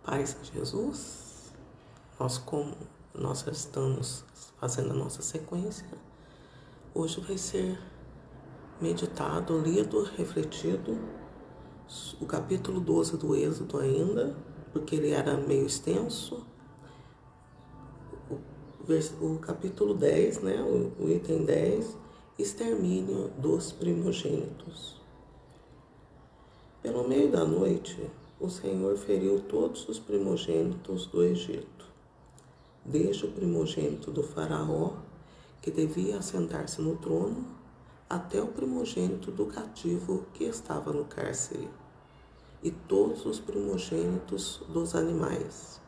Paz em Jesus, como nós estamos fazendo a nossa sequência, hoje vai ser meditado, lido, refletido o capítulo 12 do Êxodo ainda, porque ele era meio extenso, o capítulo 10, né, o item 10, extermínio dos primogênitos. Pelo meio da noite, o Senhor feriu todos os primogênitos do Egito, desde o primogênito do faraó, que devia assentar-se no trono, até o primogênito do cativo que estava no cárcere, e todos os primogênitos dos animais.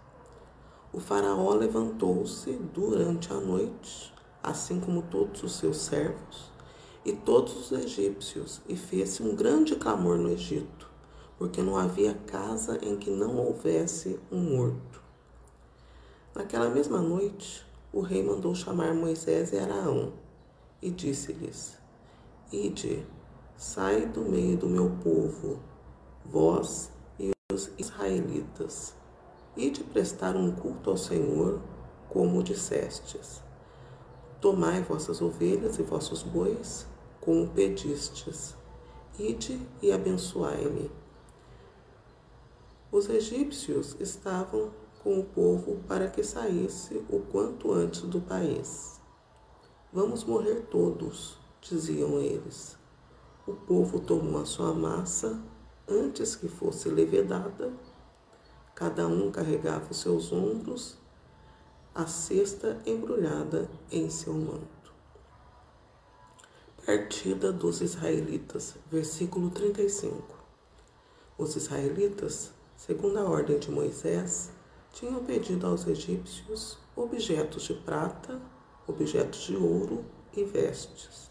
O faraó levantou-se durante a noite, assim como todos os seus servos, e todos os egípcios, e fez-se um grande clamor no Egito, porque não havia casa em que não houvesse um morto. Naquela mesma noite, o rei mandou chamar Moisés e Araão, e disse-lhes: Ide, sai do meio do meu povo, vós e os israelitas, ide prestar um culto ao Senhor, como dissestes. Tomai vossas ovelhas e vossos bois, como pedistes, ide e abençoai-me. Os egípcios estavam com o povo para que saísse o quanto antes do país. Vamos morrer todos, diziam eles. O povo tomou a sua massa antes que fosse levedada. Cada um carregava os seus ombros, a cesta embrulhada em seu manto. Partida dos israelitas, versículo 35. Os israelitas, segundo a ordem de Moisés, tinham pedido aos egípcios objetos de prata, objetos de ouro e vestes.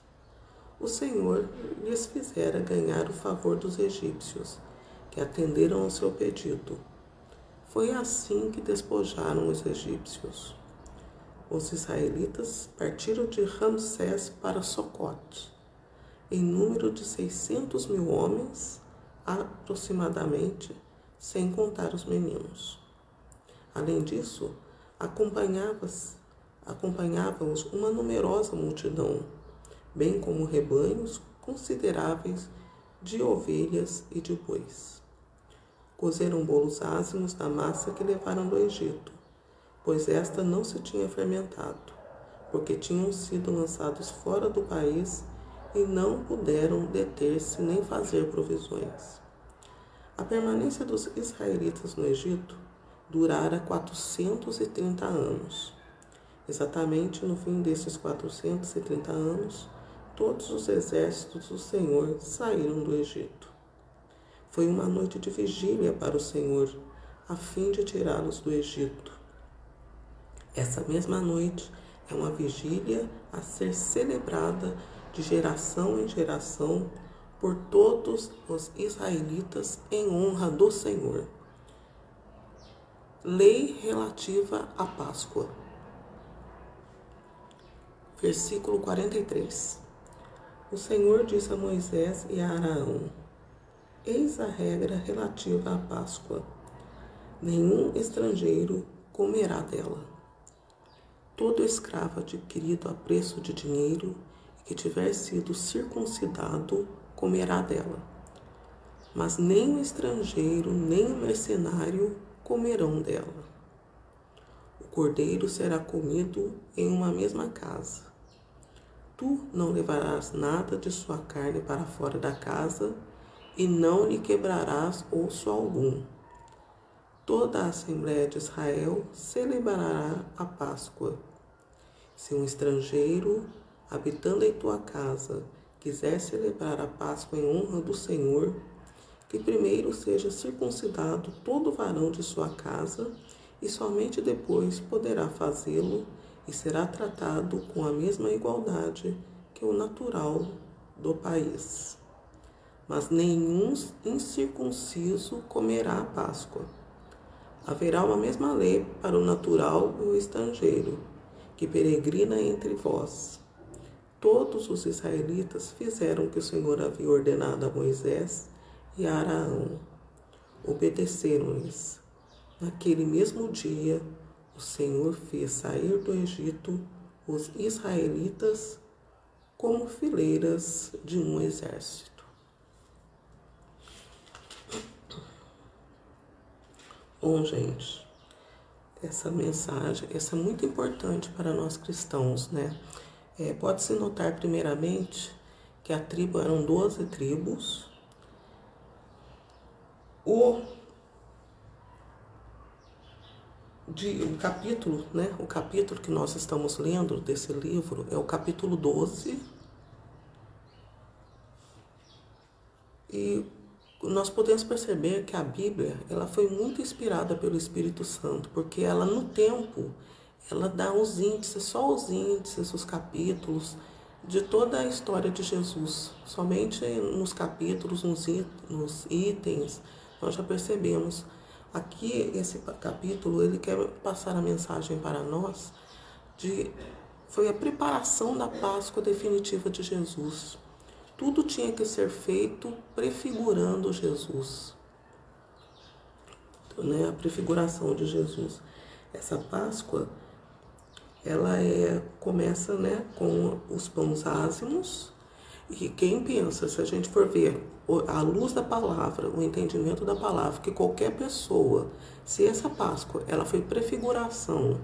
O Senhor lhes fizera ganhar o favor dos egípcios, que atenderam ao seu pedido. Foi assim que despojaram os egípcios. Os israelitas partiram de Ramsés para Socote, em número de 600.000 homens, aproximadamente, sem contar os meninos. Além disso, acompanhava-os uma numerosa multidão, bem como rebanhos consideráveis de ovelhas e de bois. Cozeram bolos ázimos da massa que levaram do Egito, pois esta não se tinha fermentado, porque tinham sido lançados fora do país e não puderam deter-se nem fazer provisões. A permanência dos israelitas no Egito durara 430 anos. Exatamente no fim desses 430 anos, todos os exércitos do Senhor saíram do Egito. Foi uma noite de vigília para o Senhor, a fim de tirá-los do Egito. Essa mesma noite é uma vigília a ser celebrada de geração em geração por todos os israelitas em honra do Senhor. Lei relativa à Páscoa. Versículo 43. O Senhor disse a Moisés e a Araão: Eis a regra relativa à Páscoa. Nenhum estrangeiro comerá dela. Todo escravo adquirido a preço de dinheiro e que tiver sido circuncidado comerá dela. Mas nem o estrangeiro, nem o mercenário comerão dela. O cordeiro será comido em uma mesma casa. Tu não levarás nada de sua carne para fora da casa, e não lhe quebrarás osso algum. Toda a Assembleia de Israel celebrará a Páscoa. Se um estrangeiro, habitando em tua casa, quiser celebrar a Páscoa em honra do Senhor, que primeiro seja circuncidado todo varão de sua casa, e somente depois poderá fazê-lo, e será tratado com a mesma igualdade que o natural do país. Mas nenhum incircunciso comerá a Páscoa. Haverá uma mesma lei para o natural e o estrangeiro, que peregrina entre vós. Todos os israelitas fizeram o que o Senhor havia ordenado a Moisés e a Araão. Obedeceram-lhes. Naquele mesmo dia, o Senhor fez sair do Egito os israelitas como fileiras de um exército. Bom, gente, essa mensagem, essa é muito importante para nós cristãos, né? Pode-se notar primeiramente que a tribo eram 12 tribos. O capítulo, né? O capítulo que nós estamos lendo desse livro é o capítulo 12. E nós podemos perceber que a Bíblia, ela foi muito inspirada pelo Espírito Santo, porque ela no tempo, ela dá os índices, só os índices, os capítulos de toda a história de Jesus. Somente nos capítulos, nos itens, nós já percebemos. Aqui, esse capítulo, ele quer passar a mensagem para nós foi a preparação da Páscoa definitiva de Jesus. Tudo tinha que ser feito prefigurando Jesus, né? A prefiguração de Jesus. Essa Páscoa, ela começa, né, com os pães ázimos. E quem pensa, se a gente for ver à luz da palavra, o entendimento da palavra, que qualquer pessoa, se essa Páscoa, ela foi prefiguração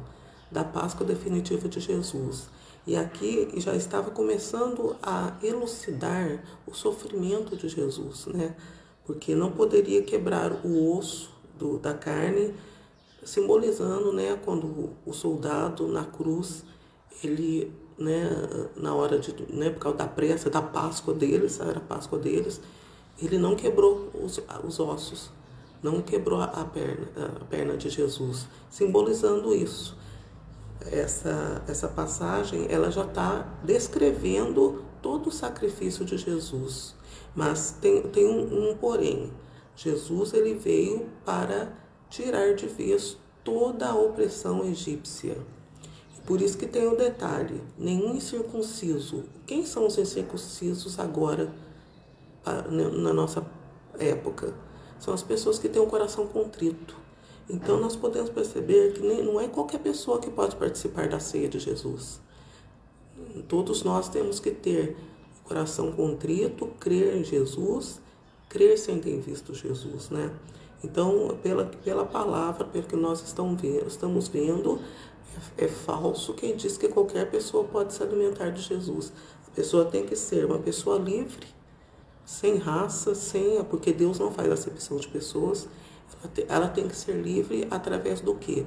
da Páscoa definitiva de Jesus, e aqui já estava começando a elucidar o sofrimento de Jesus, né? Porque não poderia quebrar o osso da carne, simbolizando, né, quando o soldado na cruz, ele, né, na hora de, né, por causa da pressa, da Páscoa deles, era a Páscoa deles, ele não quebrou os ossos, não quebrou a perna de Jesus, simbolizando isso. Essa passagem, ela já está descrevendo todo o sacrifício de Jesus. Mas tem um porém. Jesus, ele veio para tirar de vez toda a opressão egípcia. Por isso que tem o detalhe, nenhum incircunciso. Quem são os incircuncisos agora, na nossa época? São as pessoas que têm o coração contrito. Então, nós podemos perceber que não é qualquer pessoa que pode participar da ceia de Jesus. Todos nós temos que ter o coração contrito, crer em Jesus, crer sem ter visto Jesus, né? Então, pela palavra, pelo que nós estamos vendo, é falso quem diz que qualquer pessoa pode se alimentar de Jesus. A pessoa tem que ser uma pessoa livre, sem raça, porque Deus não faz acepção de pessoas. Ela tem que ser livre através do quê?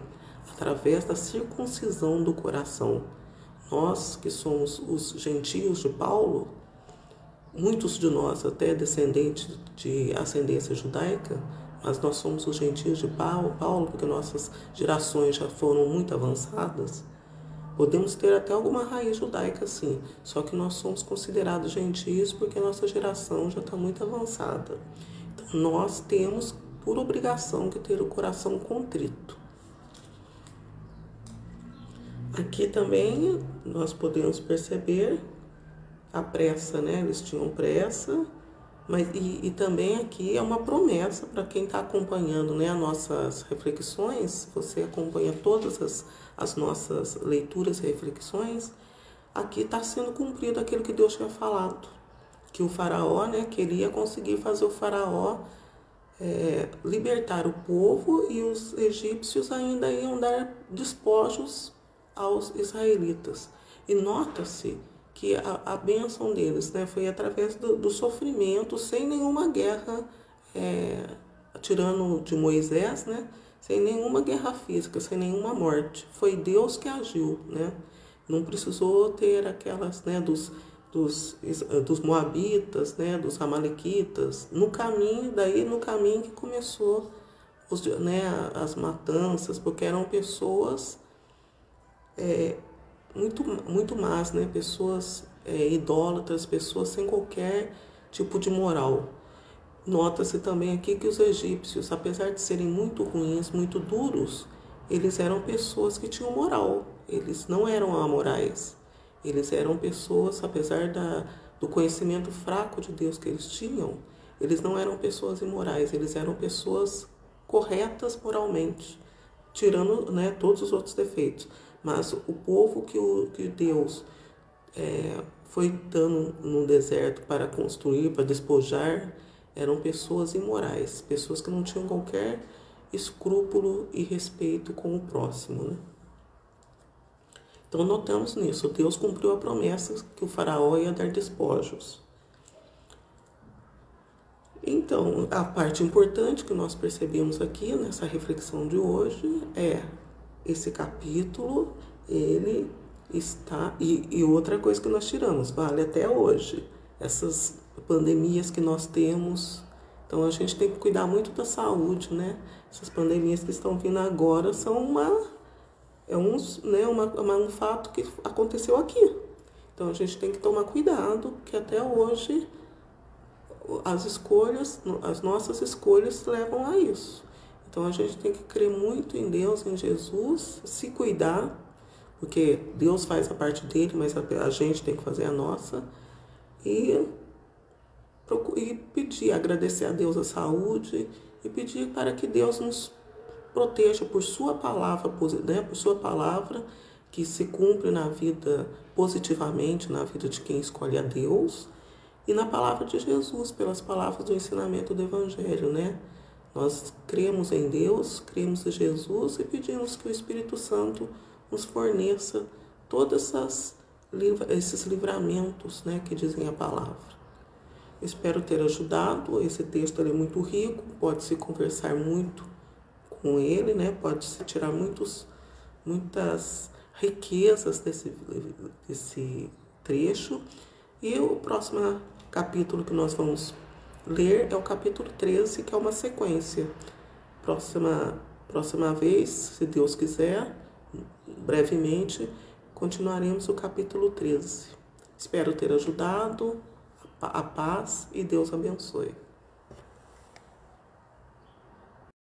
Através da circuncisão do coração. Nós que somos os gentios de Paulo, muitos de nós até descendentes de ascendência judaica, mas nós somos os gentios de Paulo, porque nossas gerações já foram muito avançadas. Podemos ter até alguma raiz judaica, sim, só que nós somos considerados gentios porque a nossa geração já está muito avançada. Então, nós temos por obrigação que ter o coração contrito. Aqui também nós podemos perceber a pressa, né? Eles tinham pressa, mas e também aqui é uma promessa para quem está acompanhando, né, as nossas reflexões. Você acompanha todas as nossas leituras e reflexões. Aqui está sendo cumprido aquilo que Deus tinha falado, que o faraó, né, queria conseguir fazer o faraó libertar o povo, e os egípcios ainda iam dar despojos aos israelitas. E nota-se que a bênção deles, né, foi através do sofrimento, sem nenhuma guerra, tirando de Moisés, né, sem nenhuma guerra física, sem nenhuma morte. Foi Deus que agiu, né? Não precisou ter aquelas, né, dos moabitas, né, dos amalequitas, no caminho que começou as matanças, porque eram pessoas muito más, né, pessoas idólatras, pessoas sem qualquer tipo de moral. Nota-se também aqui que os egípcios, apesar de serem muito ruins, muito duros, eles eram pessoas que tinham moral, eles não eram amorais. Eles eram pessoas, apesar do conhecimento fraco de Deus que eles tinham, eles não eram pessoas imorais, eles eram pessoas corretas moralmente. tirando, né, todos os outros defeitos. Mas o povo que Deus foi dando no deserto para construir, para despojar, eram pessoas imorais, pessoas que não tinham qualquer escrúpulo e respeito com o próximo, né? Então notamos nisso, Deus cumpriu a promessa que o faraó ia dar despojos. Então, a parte importante que nós percebemos aqui nessa reflexão de hoje é esse capítulo, ele está... E outra coisa que nós tiramos, vale até hoje, essas pandemias que nós temos. Então, a gente tem que cuidar muito da saúde, né? Essas pandemias que estão vindo agora são um fato que aconteceu aqui. Então, a gente tem que tomar cuidado, que até hoje as nossas escolhas levam a isso. Então a gente tem que crer muito em Deus, em Jesus, se cuidar, porque Deus faz a parte dele, mas a gente tem que fazer a nossa, e pedir, agradecer a Deus a saúde e pedir para que Deus nos proteja por sua palavra, né, por sua palavra que se cumpre na vida positivamente, na vida de quem escolhe a Deus, e na palavra de Jesus, pelas palavras do ensinamento do Evangelho, né? Nós cremos em Deus, cremos em Jesus e pedimos que o Espírito Santo nos forneça todos esses livramentos, né, que dizem a palavra. Espero ter ajudado. Esse texto é muito rico, pode-se conversar muito com ele, né? Pode-se tirar muitas riquezas desse trecho. E o próximo capítulo que nós vamos ler é o capítulo 13, que é uma sequência. Próxima vez, se Deus quiser, brevemente, continuaremos o capítulo 13. Espero ter ajudado. A paz e Deus abençoe.